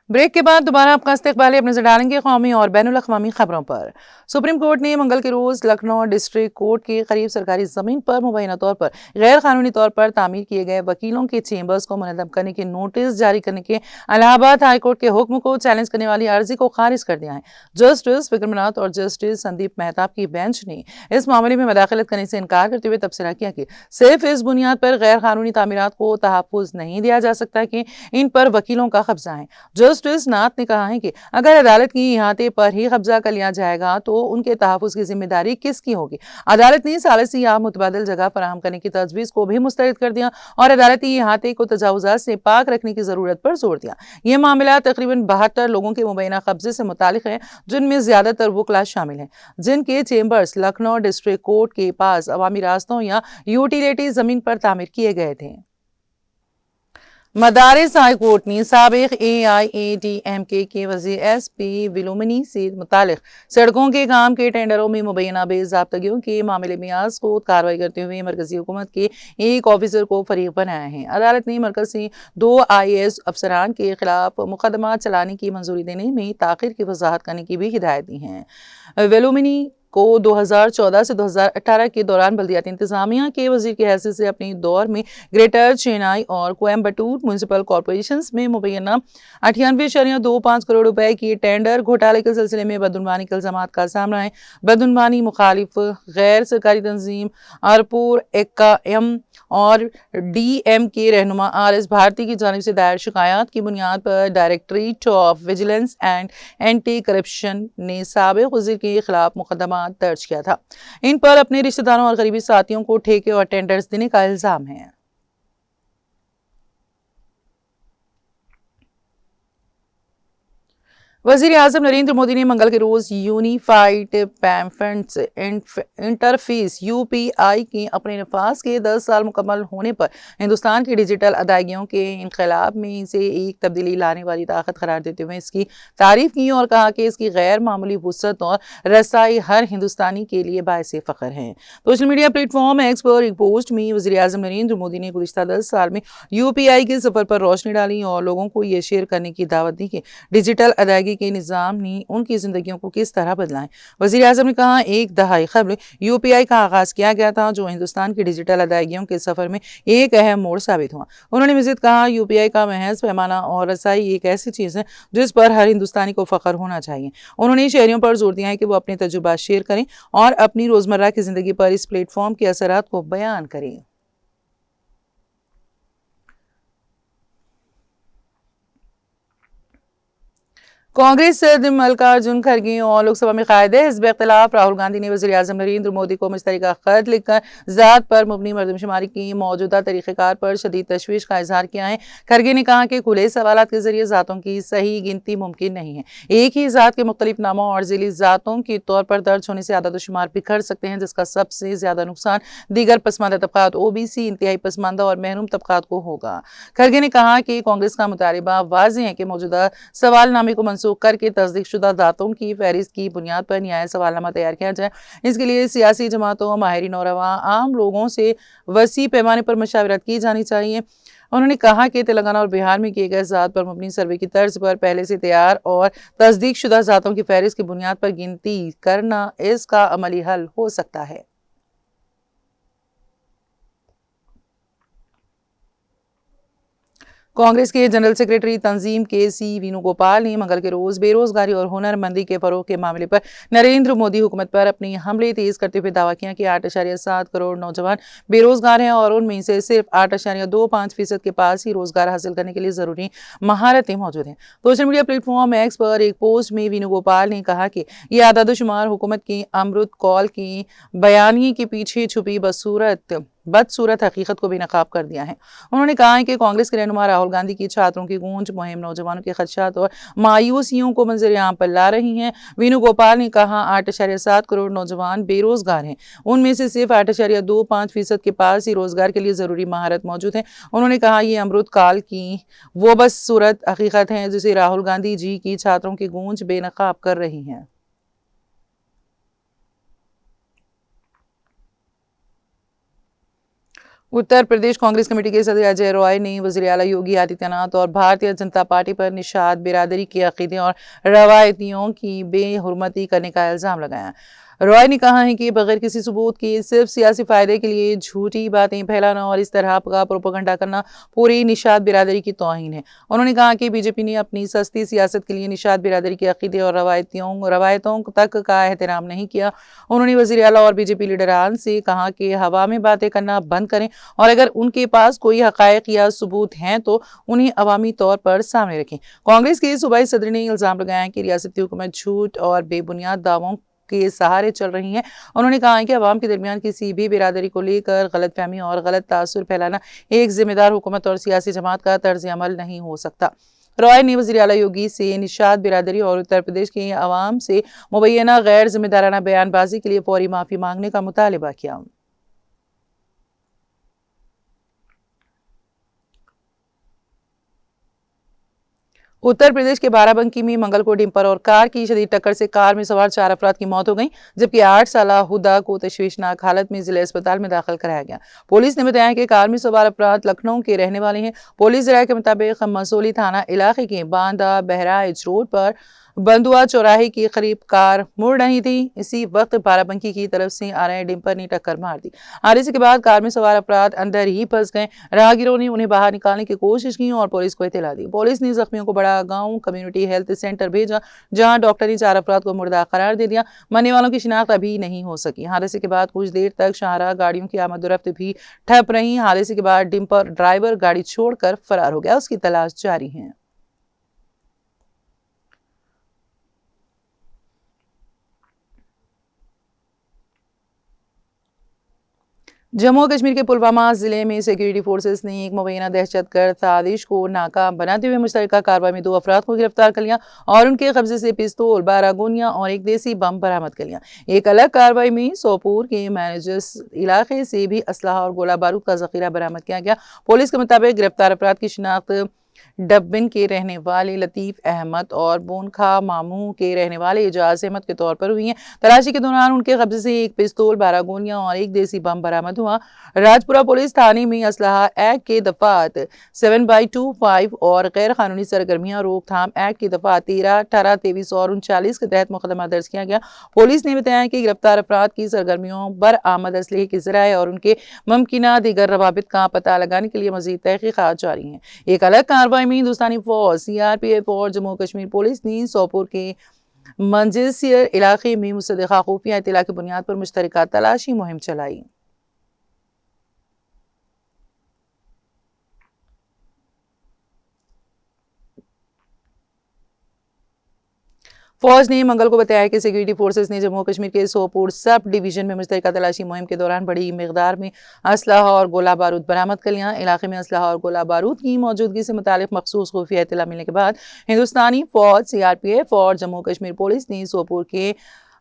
Break के बाद दोबारा आपका इस्तकबाल है। अब नजर डालेंगे कौमी और बैनुल अक़वामी खबरों पर। सुप्रीम कोर्ट ने मंगल के रोज लखनऊ डिस्ट्रिक्ट कोर्ट के करीब सरकारी जमीन पर मुबैना तौर पर गैर कानूनी तौर पर तामीर किए गए वकीलों के चेंबर्स को मुनज़्ज़म करने के नोटिस जारी करने के इलाहाबाद हाई कोर्ट के हुक्म को चैलेंज करने वाली अर्जी को खारिज कर दिया है। जस्टिस विक्रमनाथ और जस्टिस संदीप मेहताब की बेंच ने इस मामले में मदाखलत करने से इनकार करते हुए तबसरा किया कि सिर्फ इस बुनियाद पर गैर कानूनी तामीरात को तहफ़्फ़ुज़ नहीं दिया जा सकता कि इन पर वकीलों का कब्जा है। जस्टिस नाथ ने कहा है कि अगर अदालत की इहाते पर ही कब्जा कर लिया जाएगा तो उनके तहफ़्फ़ुज़ की जिम्मेदारी किसकी होगी। अदालत ने सालिसी या मुतबादिल जगह फराहम करने की तजवीज़ को भी मुस्तरद कर दिया और अदालती इहाते को तजावुज़ात से पाक रखने की ज़रूरत पर जोर दिया। ये मामला तकरीबन 72 लोगों के मुबैना कब्जे से मुतालिक है, जिनमें ज़्यादातर वकला शामिल हैं, जिनके चेंबर्स लखनऊ डिस्ट्रिक्ट कोर्ट के पास अवामी रास्तों या यूटिलिटी ज़मीन पर तामीर किए गए थे। मदारिस हाई कोर्ट ने साबिक AIADMK के वज़ीर SP विलोमनी से मुतालिक सड़कों के काम के टेंडरों में मुबैना बेज़ाब्तगियों के मामले में आज को कार्रवाई करते हुए मरकजी हुकूमत के एक ऑफिसर को फरीक बनाया है। अदालत ने मरकज से 2 IAS अफसरान के खिलाफ मुकदमा चलाने की मंजूरी देने में ताख़ीर की वजाहत करने की भी हिदायत दी है। विलोमनी को 2014 से 2018 के दौरान बल्दियाती इंतजामिया के वजीर की हैसियत से अपने दौर में ग्रेटर चेन्नई और कोयम्बटूर म्यूनसिपल कॉरपोरेशन में मुबैना 98.25 करोड़ रुपए की टेंडर घोटाले के सिलसिले में बदउनवानी के इल्जामात का सामना है। बदउनवानी मुखालिफ गैर सरकारी तंजीम अरपुर एक्का और DM के रहनुमा RS भारती की जानिब से दायर शिकायत की बुनियाद पर directorate of vigilance and anti corruption ने साबिक वज़ीर के खिलाफ मुकदमा दर्ज किया था। इन पर अपने रिश्तेदारों और करीबी साथियों को ठेके और टेंडर्स देने का इल्जाम है। वज़ीर आज़म नरेंद्र मोदी ने मंगल के रोज यूनिफाइड पेमेंट्स इंटरफेस UPI के अपने नफाज के 10 साल मुकम्मल होने पर हिंदुस्तान की डिजिटल अदायगियों के इनकलाब में इसे एक तब्दीली लाने वाली ताकत करार देते हुए इसकी तारीफ की और कहा कि इसकी गैर मामूली वुसअत और रसाई हर हिंदुस्तानी के लिए बायसे फ़ख्र है। सोशल मीडिया प्लेटफॉर्म एक्स पर एक पोस्ट में वज़ीर आज़म नरेंद्र मोदी ने गुज़िश्ता 10 साल में UPI के सफ़र पर रोशनी डाली और लोगों को ये शेयर करने की दावत दी कि डिजिटल अदायगी के निज़ाम ने उनकी जिंदगियों को किस तरह बदला है। वज़ीर आज़म ने कहा, एक दहाई कबल UPI का आगाज किया गया था जो हिंदुस्तान की डिजिटल अदायगियों के सफर में एक अहम मोड़ साबित हुआ। उन्होंने मज़ीद कहा, UPI का महज पैमाना और रसाई एक ऐसी चीज़ है जिस पर हर हिंदुस्तानी को फ़ख्र होना चाहिए। उन्होंने शहरियों पर जोर दिया है कि वो अपने तजुर्बा शेयर करें और अपनी रोज़मर्रा की ज़िंदगी पर इस प्लेटफॉर्म के असरात को बयान करें। कांग्रेस सदर मल्लिकार्जुन खड़गे और लोकसभा में कायदे हिज़्ब इख्तिलाफ राहुल गांधी ने वज़ीर आज़म नरेंद्र मोदी को मुश्तरका खत लिखकर ज़ात पर मुबनी मरदमशुमारी की मौजूदा तरीक़ेकार पर शदीद तशवीश का इजहार किया है। खड़गे ने कहा कि खुले सवालात के जरिए ज़ातों की सही गिनती मुमकिन नहीं है। एक ही ज़ात के मुख्तलिफ नामों और ज़िली ज़ातों के तौर पर दर्ज होने से आदद शुमार बिखर सकते हैं, जिसका सबसे ज़्यादा नुकसान दीगर पसमानदा तबक़ात OBC, इंतहाई पसमानदा और महरूम तबक़ात को होगा। खड़गे ने कहा कि कांग्रेस का मुतालिबा वाज़ेह है कि मौजूदा सवालनामे को मनसूख करके तस्दीक शुदा ज़ातों की फहरिस्त की बुनियाद पर न्याय सवालनामा तैयार किया जाए। इसके लिए सियासी जमातों, माहिरीन और आम लोगों से वसी पैमाने पर मशावरत की जानी चाहिए। उन्होंने कहा कि तेलंगाना और बिहार में किए गए ज़ात पर मुबनी सर्वे की तर्ज पर पहले से तैयार और तस्दीक शुदा ज़ातों की फहरिस्त की बुनियाद पर गिनती करना इसका अमली हल हो सकता है। कांग्रेस के जनरल सेक्रेटरी तंजीम KC वेणुगोपाल ने मंगल के रोज बेरोजगारी और हुनरमंदी के फरोग के मामले पर नरेंद्र मोदी हुकूमत पर अपनी हमले तेज करते हुए दावा किया कि 8.7 करोड़ नौजवान बेरोजगार हैं और उनमें से सिर्फ 8.25% के पास ही रोजगार हासिल करने के लिए जरूरी महारतें मौजूद हैं। सोशल मीडिया प्लेटफॉर्म एक्स पर एक पोस्ट में वेणुगोपाल ने कहा कि यह आदादोशुमार हुकूमत की अमृत कॉल की बयानी के पीछे छुपी बदसूरत हकीकत को भी नकाब कर दिया है। उन्होंने कहा है कि कांग्रेस के रहनुमा राहुल गांधी की छात्रों की गूंज मुहिम नौजवानों के खदशात और मायूसियों को मंजर-ए-आम पर ला रही है। वेणुगोपाल ने कहा, 8.7 करोड़ नौजवान बेरोजगार हैं, उनमें से सिर्फ 8.25% के पास ही रोजगार के लिए जरूरी महारत मौजूद है। उन्होंने कहा, ये अमृत काल की वो बदसूरत हकीकत है जिसे राहुल गांधी जी की छात्रों की गूंज बेनकाब कर रही है। उत्तर प्रदेश कांग्रेस कमेटी के सदर अजय रॉय ने वज़ीर आला योगी आदित्यनाथ और भारतीय जनता पार्टी पर निषाद बिरादरी के अकीदे और रवायतियों की बेहुरमती करने का इल्जाम लगाया। रॉय ने कहा है कि बगैर किसी सबूत के सिर्फ सियासी फायदे के लिए झूठी बातें फैलाना और इस तरह का प्रोपेगेंडा करना पूरी निषाद बिरादरी की तौहीन है। उन्होंने कहा कि बीजेपी ने अपनी सस्ती सियासत के लिए निषाद बिरादरी के अकीदे और रवायतों तक का एहतराम नहीं किया। उन्होंने वज़ीर आला और बीजेपी लीडरान से कहा कि हवा में बातें करना बंद करें और अगर उनके पास कोई हकायक या सबूत हैं तो उन्हें अवामी तौर पर सामने रखें। कांग्रेस के सूबाई सदर ने इल्जाम लगाया कि रियासती हुकूमत झूठ और बेबुनियाद दावों के सहारे चल रही हैं। उन्होंने कहा है कि अवाम के दरमियान किसी भी बिरादरी को लेकर गलतफहमी और गलत तासुर फैलाना एक जिम्मेदार हुकूमत और सियासी जमात का तर्ज अमल नहीं हो सकता। रॉय ने वज़ीर आला योगी से निषाद बिरादरी और उत्तर प्रदेश के अवाम से मुबैना गैर जिम्मेदाराना बयानबाजी के लिए फौरी माफी मांगने का मुतालबा किया। उत्तर प्रदेश के बाराबंकी में मंगल को डिंपर और कार की शदीद टक्कर से कार में सवार 4 अफराद की मौत हो गई, जबकि 8 साला हुदा को तशवीशनाक हालत में जिला अस्पताल में दाखिल कराया गया। पुलिस ने बताया कि कार में सवार अफराद लखनऊ के रहने वाले हैं। पुलिस जराये के मुताबिक मसूली थाना इलाके के बांदा बहराइच रोड पर बंदुआ चौराहे के करीब कार मुड़ रही थी। इसी वक्त बाराबंकी की तरफ से आ रहे डिंपर ने टक्कर मार दी। हादसे के बाद कार में सवार अफराद अंदर ही फंस गए। राहगीरों ने उन्हें बाहर निकालने की कोशिश की और पुलिस को इत्तला दी। पुलिस ने जख्मियों को बड़ा गांव कम्युनिटी हेल्थ सेंटर भेजा, जहां डॉक्टर ने 4 अफराद को मुर्दा करार दे दिया। मरने वालों की शिनाख्त अभी नहीं हो सकी। हादसे के बाद कुछ देर तक शाहराह गाड़ियों की आमदोरफ्त भी ठप रही। हादसे के बाद डिंपर ड्राइवर गाड़ी छोड़कर फरार हो गया। उसकी तलाश जारी है। जम्मू कश्मीर के पुलवामा जिले में सिक्योरिटी फोर्सेस ने एक मुबैना दहशतगर्द साजिश को नाकाम बनाते हुए मुश्तरका कार्रवाई में 2 अफराद को गिरफ्तार कर लिया और उनके कब्जे से पिस्तौल, 12 गोलियां और एक देसी बम बरामद कर लिया। एक अलग कार्रवाई में सोपोर के मैनेजर्स इलाके से भी असलहा और गोला बारूद का जखीरा बरामद किया गया। पुलिस के मुताबिक गिरफ्तार अफराद की शिनाख्त डब्बिन के रहने वाले लतीफ अहमद और बोनखा मामू के रहने वाले एजाज अहमद के तौर पर हुई है। तलाशी के दौरान उनके कब्जे से एक पिस्तौल, 12 गोलियां और एक देसी बम बरामद हुआ। राजपुरा पुलिस थाने में असलहा एक्ट के दफात 7/25 और गैर कानूनी सरगर्मियां रोकथाम एक्ट के दफात 13, 18, 23 और 39 के तहत मुकदमा दर्ज किया गया। पुलिस ने बताया कि गिरफ्तार अफराद की सरगर्मियों बरामद असलहे के जराये और उनके मुमकिना दीगर रवाबित का पता लगाने के लिए मजीद तहकीकात जारी हैं। एक अलग कार्रवाई में हिंदुस्तानी फौज, सीआरपीएफ और जम्मू कश्मीर पुलिस ने सोपोर के मंजेसियर इलाके में मुसद्दका खुफिया इत्तला की बुनियाद पर मुश्तरका तलाशी मुहिम चलाई। फौज ने मंगल को बताया कि सिक्योरिटी फोर्सेस ने जम्मू कश्मीर के सोपोर सब डिवीजन में मुश्तरका तलाशी मुहिम के दौरान बड़ी मिकदार में असलहा और गोला बारूद बरामद कर लिया। इलाके में असलहा और गोला बारूद की मौजूदगी से मुतालिक मखसूस खुफिया इत्तला मिलने के बाद हिंदुस्तानी फौज, सीआरपीएफ और जम्मू कश्मीर पुलिस ने सोपोर के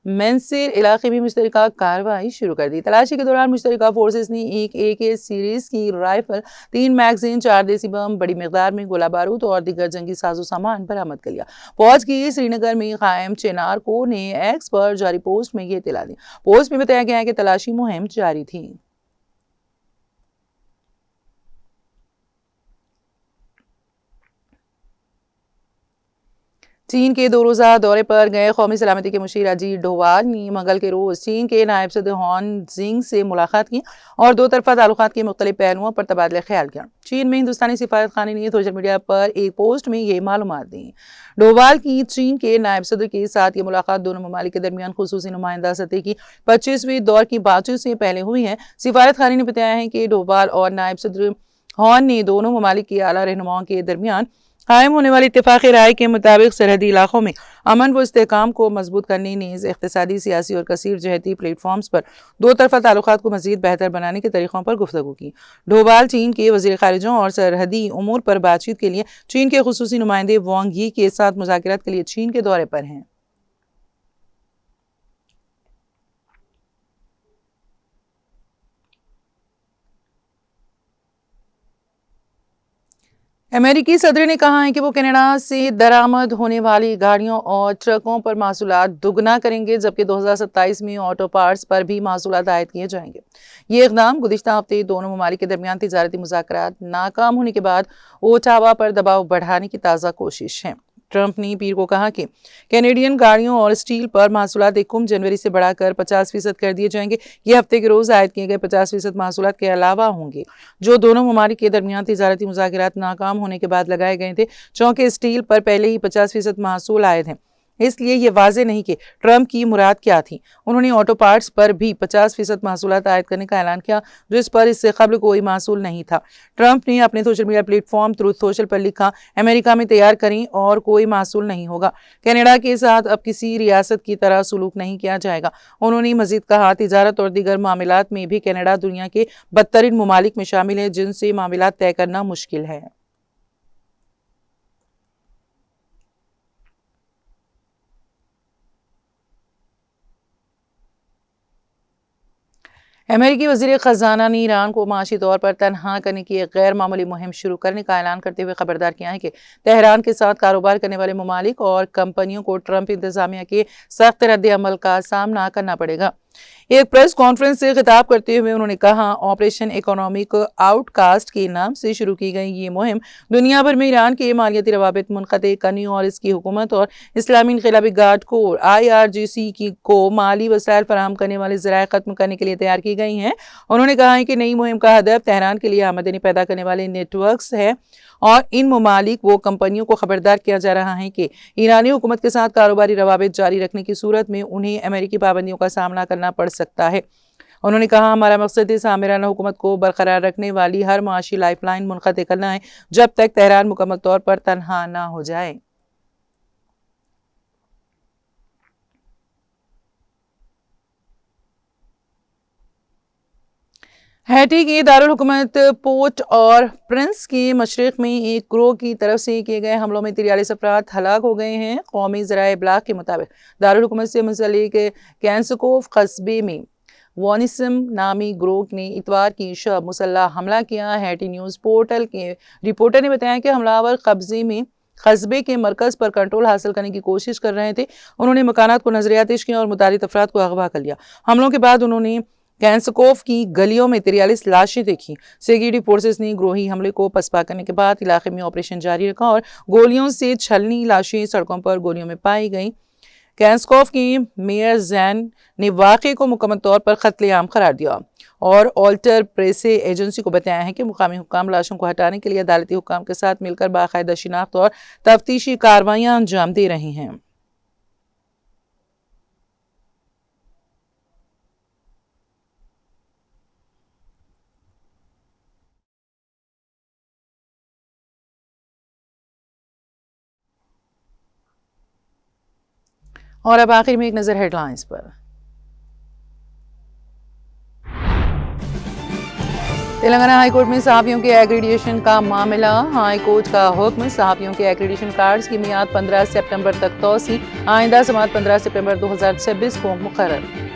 मेंसिर इलाके में मुश्तरका कार्रवाई शुरू कर दी। तलाशी के दौरान मुश्तरका फोर्सेस ने एक AK सीरीज की राइफल, 3 मैगजीन, 4 देसी बम, बड़ी मिकदार में गोला बारूद और दीगर जंगी साजो सामान बरामद कर लिया। फौज की श्रीनगर में कायम चिनार को ने एक्स पर जारी पोस्ट में ये इत्तला दी। पोस्ट में बताया गया है कि तलाशी मुहिम जारी थी। चीन के 2 रोज़ा दौरे पर गए कौमी सलामती के मुशीर अजीत डोवाल ने मंगल के रोज चीन के नायब सदर हॉन जिंग से मुलाकात की और 2 तरफा ताल्लुकात के मुख्तलिफ पहलुओं पर तबादला ख्याल किया। चीन में हिंदुस्तानी सिफारत खाने ने सोशल मीडिया पर एक पोस्ट में ये मालूमात दी। डोवाल की चीन के नायब सदर के साथ ये मुलाकात दोनों ममालिक के दरमियान खुसूसी नुमाइंदा सतह की 25वीं दौर की बातचीत से पहले हुई है। सिफारत खाने ने बताया है कि डोवाल और नायब सदर हॉन ने दोनों ममालिक के आला रहनुमाओं के दरमियान कायम होने वाली इत्तेफाक़ी राय के मुताबिक सरहदी इलाकों में अमन व इस्तेहकाम को मजबूत करने, नीज़ इक़्तिसादी, सियासी और कसीर जहती प्लेटफॉर्म्स पर 2 तरफा ताल्लुकात को मज़ीद बेहतर बनाने के तरीक़ों पर गुफ्तगू की। डोभाल चीन के वज़ीर ख़ारिजा और सरहदी उमूर पर बातचीत के लिए चीन के खुसूसी नुमाइंदे वांग यी के साथ मुज़ाकरात के लिए चीन के दौरे पर हैं। अमेरिकी सदर ने कहा है कि वो कनाडा से दरामद होने वाली गाड़ियों और ट्रकों पर मासूलात दुगना करेंगे, जबकि 2027 में ऑटो पार्ट्स पर भी मासूलात आयद किए जाएंगे। ये इकदाम गुज़िश्ता हफ्ते दोनों ममालिक के दरमियान तिजारती मुज़ाकरात नाकाम होने के बाद ओटावा पर दबाव बढ़ाने की ताज़ा कोशिश है। ट्रंप ने पीर को कहा कि कैनेडियन गाड़ियों और स्टील पर मासूलात 1 जनवरी से बढ़ाकर 50% कर दिए जाएंगे। ये हफ्ते के रोज आयद किए गए 50% मासूलात के अलावा होंगे, जो दोनों ममालिक के दरमियान तिजारती मुज़ाकरात नाकाम होने के बाद लगाए गए थे। चूंकि स्टील पर पहले ही 50% मासूल आयद हैं, इसलिए ये वाजे नहीं कि ट्रंप की मुराद क्या थी। उन्होंने ऑटो पार्ट्स पर भी 50% मासूलात आयद करने का ऐलान किया, जिस पर इससे कबल कोई मासूल नहीं था। ट्रंप ने अपने social media platform truth social पर लिखा, अमेरिका में तैयार करें और कोई मासूल नहीं होगा। कनाडा के साथ अब किसी रियासत की तरह सलूक नहीं किया जाएगा। उन्होंने मजीद कहा, तिजारत और दीगर मामलात में भी कनाडा दुनिया के बदतरीन ममालिक में शामिल है, जिनसे मामलात तय करना मुश्किल है। अमेरिकी वज़ीर ख़ज़ाना ने ईरान को माशी तौर पर तनहा करने की एक गैर मामूली मुहिम शुरू करने का ऐलान करते हुए खबरदार किया है कि तेहरान के साथ कारोबार करने वाले ममालिक और कंपनियों को ट्रंप इंतजामिया के सख्त रद्द-ए-अमल का सामना करना पड़ेगा। एक प्रेस कॉन्फ्रेंस से खिताब करते हुए उन्होंने कहा, ऑपरेशन इकोनॉमिक आउटकास्ट के नाम से शुरू की गई ये मुहिम दुनिया भर में ईरान के मालियाती रवाबित मुनक़ते करने और इसकी हुकूमत और इस्लामी इनक़लाबी गार्ड कोर IRGC को माली वसाइल फराहम करने वाले ज़राए ख़त्म करने के लिए तैयार की गई हैं। उन्होंने कहा है कि नई मुहिम का हदफ तेहरान के लिए आमदनी पैदा करने वाले नेटवर्क्स है और इन ममालिक वो कंपनियों को खबरदार किया जा रहा है कि ईरानी हुकूमत के साथ कारोबारी रवाबित जारी रखने की सूरत में उन्हें अमेरिकी पाबंदियों का सामना करना पड़ सकता है। उन्होंने कहा, हमारा मकसद इस आमिराना हुकूमत को बरकरार रखने वाली हर माशी लाइफलाइन मुनक़ते करना है, जब तक तेहरान मुकम्मल तौर पर तनहा ना हो जाए। हैटी के दारुल हुकूमत पोर्ट और प्रिंस के मशरिक में एक ग्रोह की तरफ से किए गए हमलों में 43 अफराद हलाक हो गए हैं। कौमी ज़राए इब्लाग के मुताबिक दारुल हुकूमत से मुंसलिक कैंसकोव कस्बे में वॉनिसम नामी ग्रोह ने इतवार की शब मुसल्लह हमला किया। हैटी न्यूज़ पोर्टल के रिपोर्टर ने बताया कि हमलावर कस्बे के मरकज पर कंट्रोल हासिल करने की कोशिश कर रहे थे। उन्होंने मकानात को नजरियातिश किया और मुतारिद अफराद को अगवा कर लिया। हमलों के बाद उन्होंने कैंसकोव की गलियों में 43 लाशें देखी। सिक्योरिटी फोर्सेस ने ग्रोही हमले को पसपा करने के बाद इलाके में ऑपरेशन जारी रखा और गोलियों से छलनी लाशें सड़कों पर गोलियों में पाई गईं। कैंसकोव की मेयर जैन ने वाक़े को मुकम्मल तौर पर कत्लेआम करार दिया और ऑल्टर प्रेस एजेंसी को बताया है कि मुकामी हुक्काम लाशों को हटाने के लिए अदालती हुक्काम के साथ मिलकर बाकायदा शिनाख्त और तफ्तीशी कार्रवाइयां अंजाम दे रहे हैं। और अब आखिर में एक नजर हेडलाइंस पर। तेलंगाना हाईकोर्ट में सहाफ़ियों के एक्रेडिटेशन का मामला। हाईकोर्ट का हुक्म, सहाफ़ियों के एक्रेडिटेशन कार्ड्स की मियाद 15 सितंबर तक तौसी, आइंदा समात 15 सितंबर 2026 को मुकर्रर।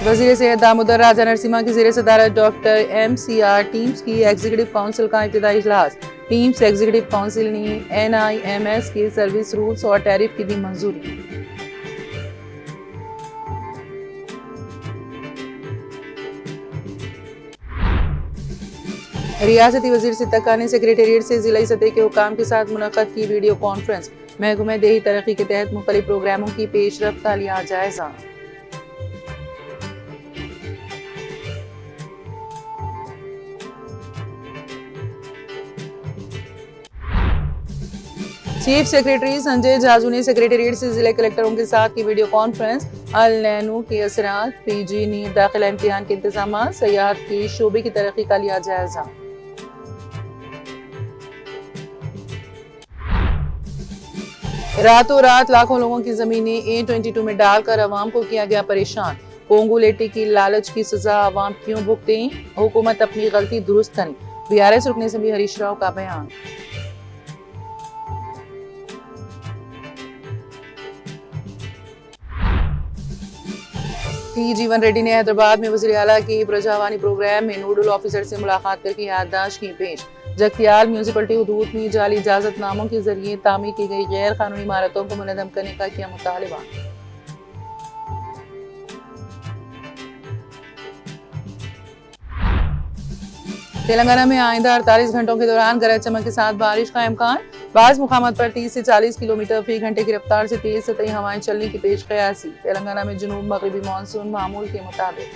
वज़ीर सेहत दामोदर राजा नरसिम्हा की ज़ेर सदारत डॉक्टर MCR टीम्स की एग्जीक्यूटिव काउंसिल का इब्तिदाई इजलास। टीम्स एग्जीक्यूटिव काउंसिल ने NIMS के सर्विस रूल्स और टैरिफ की दी मंजूरी। रियासती वज़ीर सिद्दीक़ा ने सेक्रेटेरिएट से ज़िलाई सतह के हुकाम के साथ मुनक़्क़द की वीडियो कॉन्फ्रेंस। महकमा देही तरक्की के तहत मुख्तलिफ प्रोग्रामों की पेशरफ्त का लिया जायजा। चीफ सेक्रेटरी संजय जाजू ने सेक्रेटेरिएट से जिला कलेक्टरों के साथ की वीडियो कॉन्फ्रेंस। अल नैनो के असरात, PG नीट दाखिला इम्तिहान के इंतजाम, सयाहत के शोबे की तरक्की का लिया जायजा। रातों रात लाखों लोगों की जमीनें A22 में डालकर अवाम को किया गया परेशान। कोंगुलेटी की लालच की सजा अवाम क्यों भुगते, हुकूमत अपनी गलती दुरुस्त करे। BRS रुकने से भी हरीश राव का बयान। टी जीवन रेड्डी ने हैदराबाद में वज़ीर आला के प्रजावानी प्रोग्राम में नोडल ऑफिसर से मुलाकात करके याददाश्त की पेश। जगतियाल म्यूनसिपलिटी हदूद में जाली इजाजतनामों के जरिए तामीर की गई गैर कानूनी इमारतों को मुनज़्ज़म करने का किया मुतालबा। तेलंगाना में आइंदा 48 घंटों के दौरान गरज चमक के साथ बारिश का इम्कान। बाज़ मुकामात पर 30 से 40 किलोमीटर फी घंटे की रफ्तार से तेज सतही हवाएं चलने की पेश क़यासी। तेलंगाना में जनूब मगरबी मानसून मामूल के मुताबिक।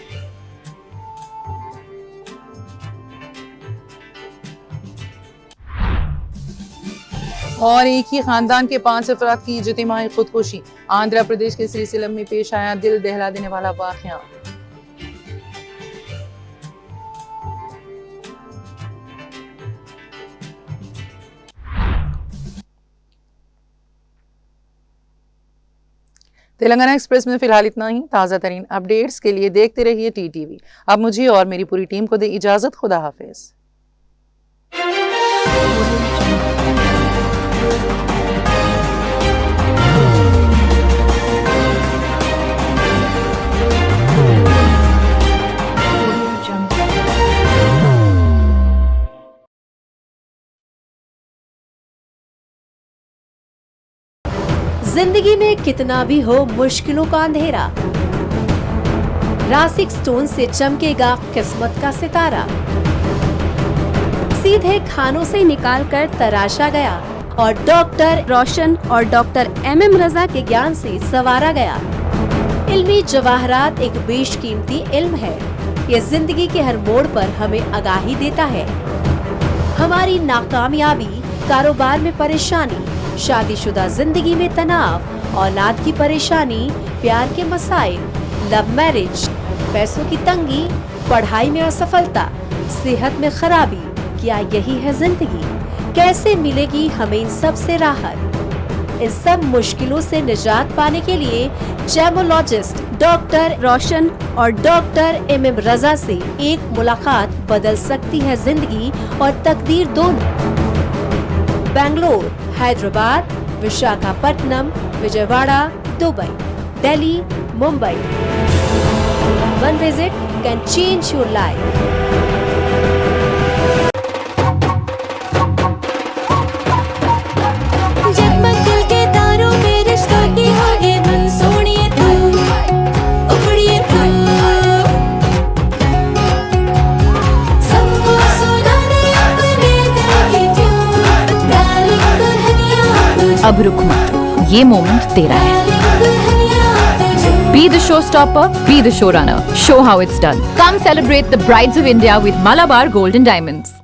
और एक ही खानदान के 5 अफराद की इज्तिमाई खुदकुशी। आंध्र प्रदेश के श्रीशैलम में पेश आया दिल दहला देने वाला वाक़या। तेलंगाना एक्सप्रेस में फिलहाल इतना ही। ताज़ा तरीन अपडेट्स के लिए देखते रहिए TTV। अब मुझे और मेरी पूरी टीम को दे इजाज़त। खुदा हाफिज़। जिंदगी में कितना भी हो मुश्किलों का अंधेरा, रासिक स्टोन से चमकेगा किस्मत का सितारा। सीधे खानों से निकाल कर तराशा गया और डॉक्टर रोशन और डॉक्टर MM रजा के ज्ञान से संवारा गया। इल्मी जवाहरात एक बेशकीमती इल्म है। ये जिंदगी के हर मोड़ पर हमें आगाही देता है। हमारी नाकामयाबी, कारोबार में परेशानी, शादीशुदा जिंदगी में तनाव, औलाद की परेशानी, प्यार के मसाइल, लव मैरिज, पैसों की तंगी, पढ़ाई में असफलता, सेहत में खराबी, क्या यही है जिंदगी? कैसे मिलेगी हमें इन सब से राहत? इन सब मुश्किलों से निजात पाने के लिए जेमोलॉजिस्ट डॉक्टर रोशन और डॉक्टर MM रजा से एक मुलाकात बदल सकती है जिंदगी और तकदीर दोनों। Bangalore, Hyderabad, Visakhapatnam, Vijayawada, Dubai, Delhi, Mumbai. One visit can change your life. जगमग दिल के तारों में रिश्तों की होगी धुन, सोनिए तू, उखड़िए तू, सबको सुनाने अपने दिल की ट्यून, डार्लिंग दुल्हनिया तुझे, अब रुक मत, ये मोमेंट तेरा है। डार्लिंग दुल्हनिया तुझे। Be the showstopper, be the showrunner. Show how it's done. Come celebrate the brides of India with Malabar Gold and Diamonds.